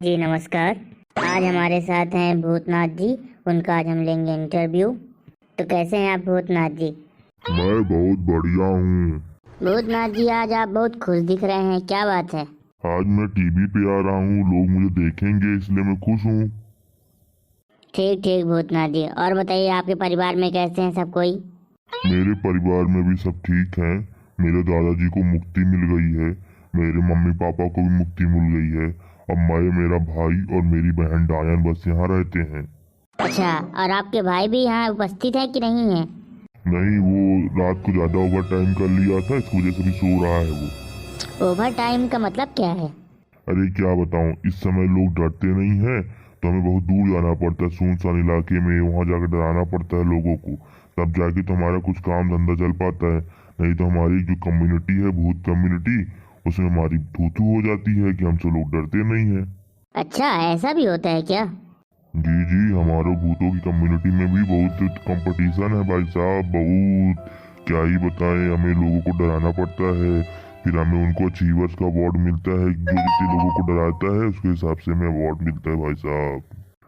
जी नमस्कार। आज हमारे साथ हैं भूतनाथ जी। उनका आज हम लेंगे इंटरव्यू। तो कैसे हैं आप भूतनाथ जी? मैं बहुत बढ़िया हूँ। भूतनाथ जी आज आप बहुत खुश दिख रहे हैं, क्या बात है? आज मैं टीवी पे आ रहा हूँ, लोग मुझे देखेंगे इसलिए मैं खुश हूँ। ठीक ठीक भूतनाथ जी, और बताइए आपके परिवार में कैसे हैं सब कोई? मेरे परिवार में भी सब ठीक हैं। मेरे दादाजी को मुक्ति मिल गई है। मेरे मम्मी पापा को भी मुक्ति मिल गई है। अब मैं, मेरा भाई और मेरी बहन डायन बस यहाँ रहते हैं। अच्छा, और आपके भाई भी यहाँ उपस्थित है कि नहीं है? नहीं, वो रात को ज्यादा ओवर टाइम कर लिया था, इस वजह से भी सो रहा है वो। ओवर टाइम का मतलब क्या है? अरे क्या बताऊं, इस समय लोग डरते नहीं हैं, तो हमें बहुत दूर जाना पड़ता है, सुनसान इलाके में, वहां जाकर डराना पड़ता है लोगों को। तब जाके तो हमारा कुछ काम धंधा चल पाता है। नहीं तो हमारी जो कम्युनिटी है, भूत कम्युनिटी, उसमें हमारी थू थू हो जाती है कि हमसे लोग डरते नहीं है। अच्छा, ऐसा भी होता है क्या? जी जी, हमारे भूतों की कम्युनिटी में भी बहुत कंपटीशन है भाई साहब, बहुत। क्या ही बताएं, हमें लोगों को डराना पड़ता है। फिर हमें उनको अचीवर्स का अवार्ड मिलता है, जो जितने लोगों को डराता है उसके हिसाब से हमें अवार्ड मिलता है भाई साहब।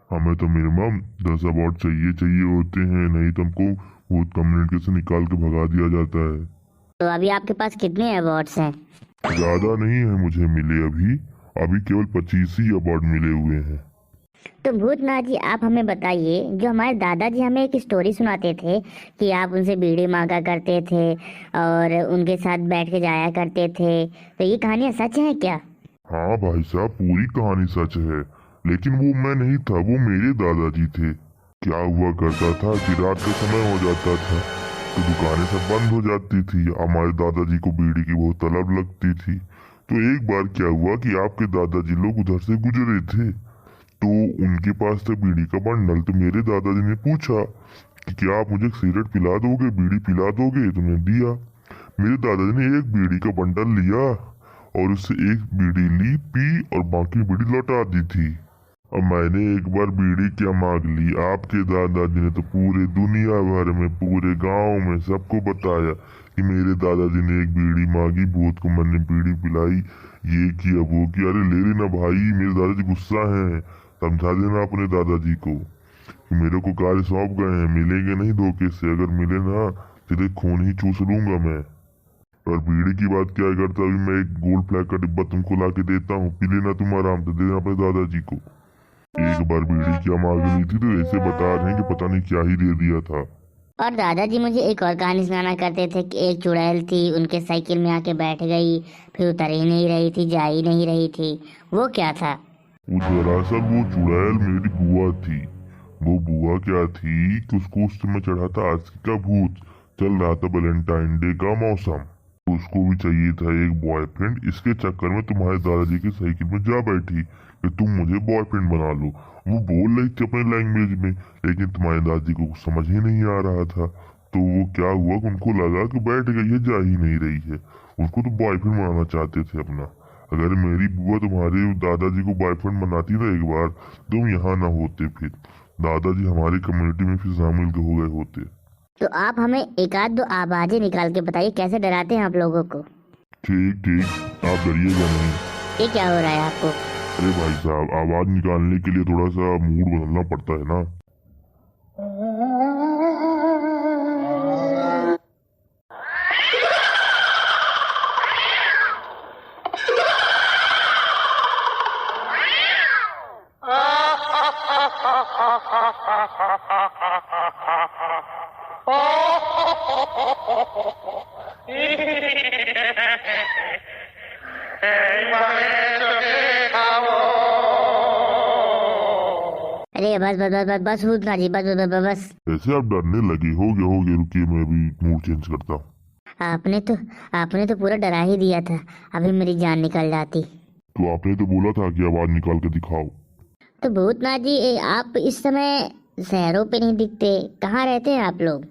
हमें तो मिनिमम 10 अवार्ड चाहिए चाहिए होते हैं, नहीं तो हमको भूत कम्युनिटी से निकाल के भगा दिया जाता है। तो अभी आपके पास कितने अवार्ड्स हैं? ज्यादा नहीं है मुझे मिले अभी। अभी केवल 25 ही अवार्ड मिले हुए हैं। तो भूतनाथ जी आप हमें बताइए, जो हमारे दादाजी हमें एक स्टोरी सुनाते थे कि आप उनसे बीड़ी मांगा करते थे और उनके साथ बैठ के जाया करते थे, तो ये कहानियां सच हैं क्या? हाँ भाई साहब, पूरी कहानी सच है। लेकिन वो मैं नहीं था, वो मेरे दादाजी थे। क्या हुआ करता था कि रात का समय हो जाता था, तो दुकानें सब बंद हो जाती थी। हमारे दादाजी को बीड़ी की बहुत तलब लगती थी। तो एक बार क्या हुआ कि आपके दादाजी लोग उधर से गुजरे थे, तो उनके पास था बीड़ी का बंडल। तो मेरे दादाजी ने पूछा कि क्या आप मुझे सिगरेट पिला दोगे, बीड़ी पिला दोगे? तो मैं दिया। मेरे दादाजी ने एक बीड़ी का बंडल लिया और उससे एक बीड़ी ली, पी और बाकी बीड़ी लौटा दी थी। अब मैंने एक बार बीड़ी क्या मांग ली, आपके दादाजी ने तो पूरे दुनिया भर में, पूरे गांव में सबको बताया कि मेरे दादाजी ने एक बीड़ी मांगी, भूत को मैंने बीड़ी पिलाई, ये किया वो किया। अरे ले लेना भाई, मेरे दादाजी गुस्सा है, समझा देना अपने दादाजी को कि मेरे को कार्य सौंप गए हैं, मिलेंगे नहीं धोखे से। अगर मिले ना, सीधे खून ही चूस लूंगा मैं। और बीड़ी की बात क्या करता, अभी मैं एक गोल्ड फ्लैग का डिब्बा तुमको ला के देता हूँ, पी लेना तुम आराम से, दे देना अपने दादाजी को। एक बार बीड़ी क्या मांग ली थी, तो ऐसे बता रहे हैं कि पता नहीं क्या ही दे दिया था। और दादाजी मुझे एक और कहानी सुनाना करते थे कि एक चुड़ैल थी, उनके साइकिल में आके बैठ गई, फिर उतर ही नहीं रही थी, जा ही नहीं रही थी। वो क्या था? वो दरअसल वो चुड़ैल मेरी बुआ थी। वो बुआ क्या थी कि उसको उस समय चढ़ा था आस्की का भूत। चल रहा था वैलेंटाइन डे का मौसम, उसको भी चाहिए था एक बॉयफ्रेंड। इसके चक्कर में तुम्हारे दादाजी की साइकिल में जा बैठी कि तुम मुझे बॉयफ्रेंड बना लो। वो बोल रही थी अपने लैंग्वेज में, लेकिन तुम्हारे दादाजी को कुछ समझ ही नहीं आ रहा था। तो वो क्या हुआ कि उनको लगा कि बैठ गई है, जा ही नहीं रही है। उसको तो बॉयफ्रेंड बनाना चाहते थे अपना। अगर मेरी बुआ तुम्हारे दादाजी को बॉयफ्रेंड बनाती ना एक बार, तुम यहाँ ना होते, फिर दादाजी हमारी कम्युनिटी में फिर शामिल हो गए होते। तो आप हमें एक आध दो आवाजें निकाल के बताइए, कैसे डराते हैं आप लोगों को? ठीक ठीक, आप डरिएगा नहीं। ये क्या हो रहा है आपको? अरे भाई साहब, आवाज निकालने के लिए थोड़ा सा मूड बदलना पड़ता है ना। अरे बस बस बस बस बस भूतनाथ जी, बस बस बस बस। ऐसे आप डरने लगे, हो गए, रुकिए मैं अभी मूड चेंज करता हूँ। आपने तो आपने तो पूरा डरा ही दिया था, अभी मेरी जान निकल जाती। तो आपने तो बोला था कि आवाज निकाल के दिखाओ। तो भूतनाथ जी आप इस समय शहरों पे नहीं दिखते, कहाँ रहते हैं आप लोग?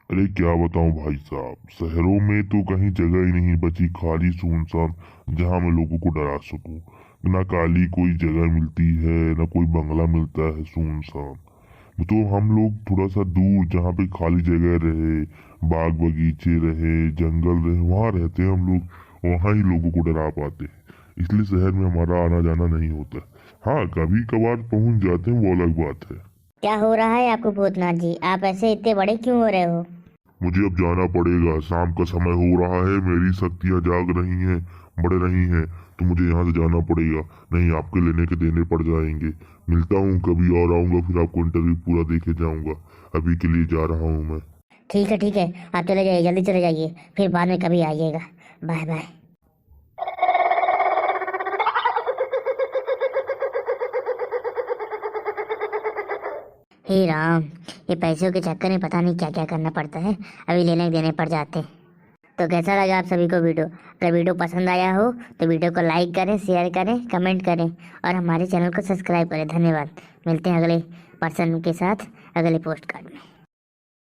अरे क्या बताऊं भाई साहब, शहरों में तो कहीं जगह ही नहीं बची, खाली सुनसान, जहां मैं लोगों को डरा सकूं। ना काली कोई जगह मिलती है, ना कोई बंगला मिलता है, सुनसान। तो हम लोग थोड़ा सा दूर, जहाँ पे खाली जगह रहे, बाग बगीचे रहे, जंगल रहे, वहां रहते हैं हम लोग। वहां ही लोगों को डरा पाते हैं, इसलिए शहर में हमारा आना जाना नहीं होता। हाँ, कभी कभार पहुंच जाते हैं, वो अलग बात है। क्या हो रहा है आपको भूतनाथ जी? आप ऐसे इतने बड़े क्यों हो रहे हो? मुझे अब जाना पड़ेगा, शाम का समय हो रहा है, मेरी शक्तियाँ जाग रही हैं, बढ़ रही हैं, तो मुझे यहाँ से जाना पड़ेगा, नहीं आपके लेने के देने पड़ जाएंगे। मिलता हूँ, कभी और आऊँगा, फिर आपको इंटरव्यू पूरा देके जाऊँगा। अभी के लिए जा रहा हूँ मैं। ठीक है, आप चले जाइए, जल्दी चले जाइए, फिर बाद में कभी आइएगा। Bye bye. हे राम, ये पैसों के चक्कर में पता नहीं क्या क्या करना पड़ता है, अभी लेने देने पड़ जाते हैं। तो कैसा लगा आप सभी को वीडियो? अगर वीडियो पसंद आया हो तो वीडियो को लाइक करें, शेयर करें, कमेंट करें और हमारे चैनल को सब्सक्राइब करें। धन्यवाद। मिलते हैं अगले पर्सन के साथ अगले पोस्ट कार्ड में।